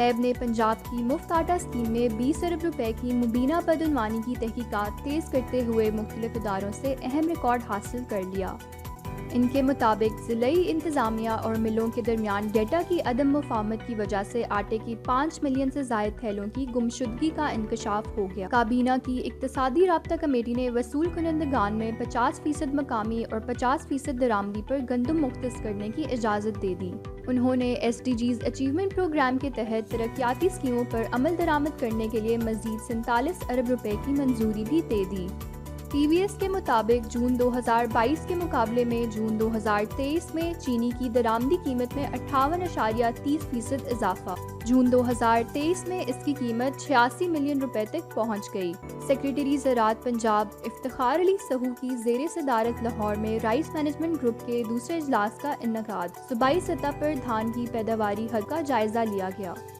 नैब ने पंजाब की मुफ्त आटा स्कीम में 20 अरब रुपए की मुबीना बदउनवानी की तहकीकात तेज़ करते हुए मुख्तलिफ इदारों से अहम रिकॉर्ड हासिल कर लिया। इनके मुताबिक ज़िलई इंतज़ामिया और मिलों के दरमियान डेटा की अदम मुफाहमत की वजह से आटे की 5 मिलियन से ज़ायद थैलों की गुमशुदगी का इंकशाफ हो गया। काबीना की इक्तसादी राब्ता कमेटी ने वसूल कुनंदगान में 50% मकामी और 50% दरामदी पर गंदम मुख्तस करने की इजाज़त दे दी। उन्होंने SDGs अचीवमेंट प्रोग्राम के तहत तरक्याती स्कीमों पर अमल दरामद करने के लिए मज़ीद 47 अरब रुपए की मंजूरी भी दे दी। TVS के मुताबिक जून 2022 के मुकाबले में जून 2023 में चीनी की दरामदी कीमत में 58.30% इजाफा। जून 2023 में इसकी कीमत 86 मिलियन रुपए तक पहुंच गई। सेक्रेटरी ज़राअत पंजाब इफ्तिखार अली सहू की ज़ेरे सदारत लाहौर में राइस मैनेजमेंट ग्रुप के दूसरे इजलास का इन्नेकाद। सूबाई सतह पर धान की पैदावारी हद का जायजा लिया गया।